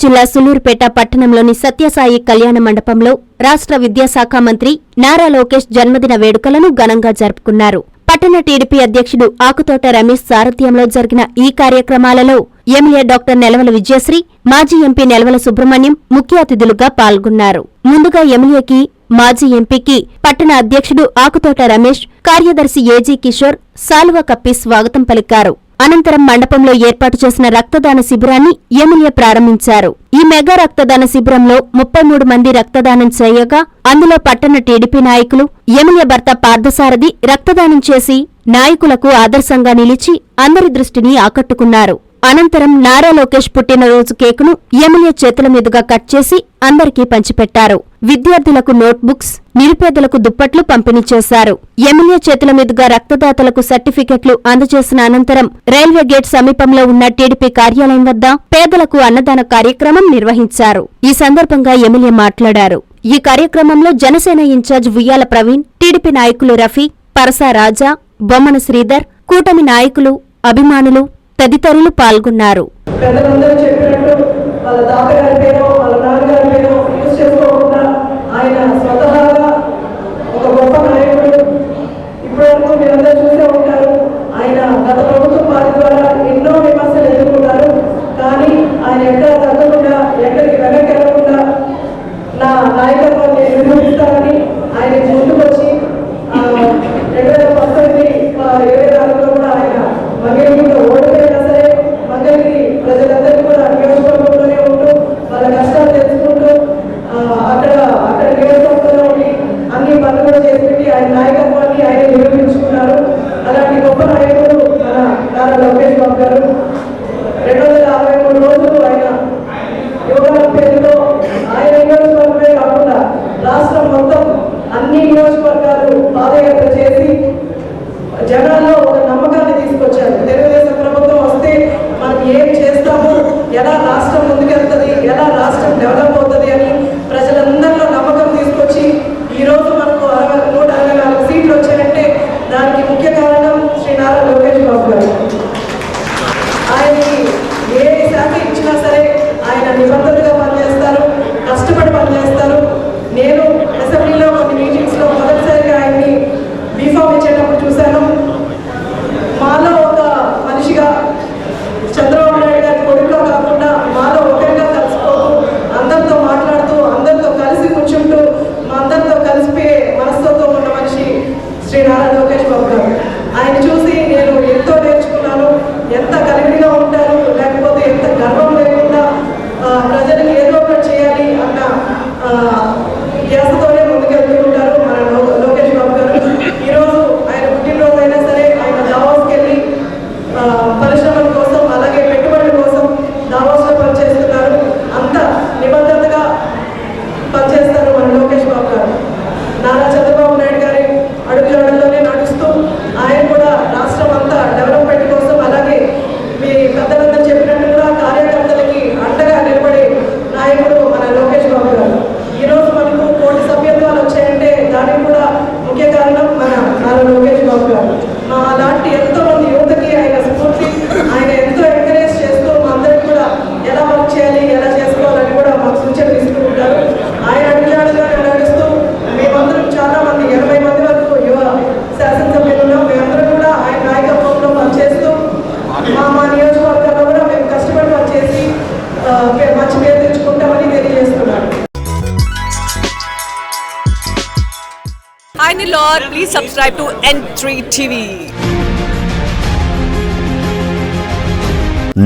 జిల్లా సులూరుపేట పట్టణంలోని సత్యసాయి కళ్యాణ మండపంలో రాష్ట్ర విద్యాశాఖ మంత్రి నారా లోకేష్ జన్మదిన వేడుకలను ఘనంగా జరుపుకున్నారు. పట్టణ టీడీపీ అధ్యక్షుడు ఆకుతోట రమేష్ సారథ్యంలో జరిగిన ఈ కార్యక్రమాలలో ఎమ్మెల్యే డాక్టర్ నెలవల విజయశ్రీ, మాజీ ఎంపీ నెలవల సుబ్రహ్మణ్యం ముఖ్య అతిథులుగా పాల్గొన్నారు. ముందుగా ఎమ్మెల్యేకి, మాజీ ఎంపీకి పట్టణ అధ్యక్షుడు ఆకుతోట రమేష్, కార్యదర్శి ఏజీ కిషోర్ శాలువ కప్పి స్వాగతం పలికారు. అనంతరం మండపంలో ఏర్పాటు చేసిన రక్తదాన శిబిరాన్ని ఎమ్మెల్యే ప్రారంభించారు. ఈ మెగా రక్తదాన శిబిరంలో 33 మంది రక్తదానం చేయగా అందులో పట్టణ టీడీపీ నాయకులు, ఎమ్మెల్యే భర్త పార్థసారథి రక్తదానం చేసి నాయకులకు ఆదర్శంగా నిలిచి అందరి దృష్టిని ఆకట్టుకున్నారు. అనంతరం నారా లోకేష్ పుట్టినరోజు కేకును ఎమ్మెల్యే చేతుల మీదుగా కట్ చేసి అందరికీ పంచిపెట్టారు. విద్యార్థులకు నోట్బుక్స్, నిరుపేదలకు దుప్పట్లు పంపిణీ చేశారు. ఎమ్మెల్యే చేతుల మీదుగా రక్తదాతలకు సర్టిఫికెట్లు అందజేసిన అనంతరం రైల్వే గేట్ సమీపంలో ఉన్న టీడీపీ కార్యాలయం వద్ద పేదలకు అన్నదాన కార్యక్రమం నిర్వహించారు. ఈ సందర్భంగా ఎమ్మెల్యే మాట్లాడారు. ఈ కార్యక్రమంలో జనసేన ఇన్ఛార్జ్ ఉయ్యాల ప్రవీణ్, టీడీపీ నాయకులు రఫీ, పరసా రాజా, బొమ్మన శ్రీధర్, కూటమి నాయకులు, అభిమానులు తదితరులు పాల్గొన్నారు. జనాల్లో ఒక నమ్మకాన్ని తీసుకొచ్చారు. తెలుగుదేశం ప్రభుత్వం వస్తే మనం ఏం చేస్తాము, ఎలా రాష్ట్రం ముందుకెళ్తుంది, ఎలా రాష్ట్రం డెవలప్ అవుతుంది అని ప్రజలందరిలో నమ్మకం తీసుకొచ్చి ఈరోజు మనకు 164 సీట్లు వచ్చాయంటే దానికి ముఖ్య కారణం శ్రీ నారా లోకేష్ బాబు గారు. ఆయనకి ఏ శాఖ ఇచ్చినా సరే ఆయన నిబద్ధతగా పనిచేస్తారు, కష్టపడి పనిచేస్తారు. నేను అసెంబ్లీలో కొన్ని మీటింగ్స్లో మొదటిసారిగా ఆయన్ని బీఫామ్ ఇచ్చేటప్పుడు చూశాను. మాలో ఒక మనిషిగా, చంద్రబాబు నాయుడు గారి కొడుకులో కాకుండా మాలో ఒకరిగా కలిసిపోతూ, అందరితో మాట్లాడుతూ, అందరితో కలిసి కూర్చుంటూ, మా అందరితో కలిసిపోయే మనస్తత్వం ఉన్న మనిషి శ్రీ నారా లోకేష్ బాబు గారు. ఆయన చూసి నేను ఎంతో నేర్చుకున్నాను. ఎంత కలివిడిగా ఉంటారు, లేకపోతే ఎంత గర్వం లేకుండా ప్రజలకు ఏదో ఒకటి చేయాలి అన్న ధ్యాసతోనే ముందుకెళ్తూ ఉంటారు మన లోకేష్ బాబు గారు. ఈరోజు ఆయన పుట్టినరోజు అయినా సరే ఆయన దావోస్కి వెళ్ళి పరిశ్రమల కోసం, అలాగే పెట్టుబడుల కోసం దావోస్లో పనిచేస్తున్నారు. అంత నిబద్ధతగా పనిచేస్తారు మన లోకేష్ బాబు గారు. నారా చంద్రబాబు నాయుడు గారి అడుగుజాడల్లోనే నడుస్తూ ఆయన కూడా రాష్ట్రం అంతా డెవలప్మెంట్ కోసం, అలాగే మీ పెద్దలందరూ చెప్పినట్టుగా కార్యకర్తలకి అండగా నిలబడే నాయకుడు మన లోకేష్ బాబు గారు. ఈరోజు మనకు 1 కోటి సభ్యత్వాలు వచ్చాయంటే దానికి కూడా ముఖ్య కారణం మన నారా లోకేష్ బాబు గారు. మా అలాంటి ఎంతో మంది యువతకి ఆయన స్ఫూర్తి. ఆయన ఎంతో ఎంకరేజ్ చేస్తూ మా అందరికి కూడా ఎలా వర్క్ చేయాలి, ఎలా చేసుకోవాలని కూడా మాకు సూచనలు ఇస్తూ ఉంటారు. ఆయన అడుగుజాడుగా నడుస్తూ మేమందరం చాలా మంది 80 మంది వరకు యువ శాసనసభ్యులు ఉన్నాం. మేమందరం కూడా ఆయన నాయకత్వంలో పనిచేస్తూ మా నియోజకవర్గంలో కూడా మేము కష్టపడి పనిచేసి మంచి పేరు తెచ్చుకుంటామని తెలియజేస్తున్నాను. Hi Nilor, please subscribe to N3 TV.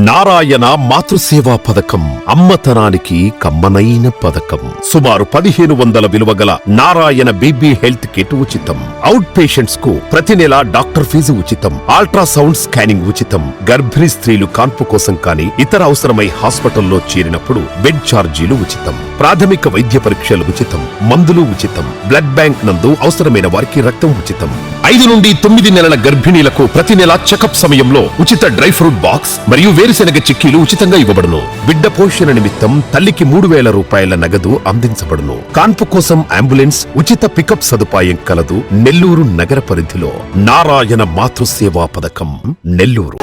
Narayana మాతృసేవా పథకం అమ్మతనానికి కమ్మనైన పథకం. సుమారు 1500 విలువగల నారాయణ బేబీ హెల్త్ కిట్ ఉచితం. అవుట్ పేషెంట్స్ కు ప్రతి నెల డాక్టర్ ఫీజు ఉచితం. అల్ట్రాసౌండ్ స్కానింగ్ ఉచితం. గర్భిణీ స్త్రీలు కాన్పు కోసం కానీ ఇతర అవసరమై హాస్పిటల్లో చేరినప్పుడు బెడ్ ఛార్జీలు ఉచితం. ప్రాథమిక వైద్య పరీక్షలు ఉచితం. మందులు ఉచితం. బ్లడ్ బ్యాంక్ నందు అవసరమైన వారికి రక్తం ఉచితం. 5 నుండి 9 నెలల గర్భిణీలకు ప్రతి నెల చెకప్ సమయంలో ఉచిత డ్రై ఫ్రూట్ బాక్స్ మరియు వేరుశెనగ చిక్కీలు ఉచితంగా ఇవ్వబడును. బిడ్డ పోషణ నిమిత్తం తల్లికి 3000 రూపాయల నగదు అందించబడును. కాన్పు కోసం అంబులెన్స్ ఉచిత పికప్ సదుపాయం కలదు. నెల్లూరు నగర పరిధిలో నారాయణ మాతృసేవా పథకం, నెల్లూరు.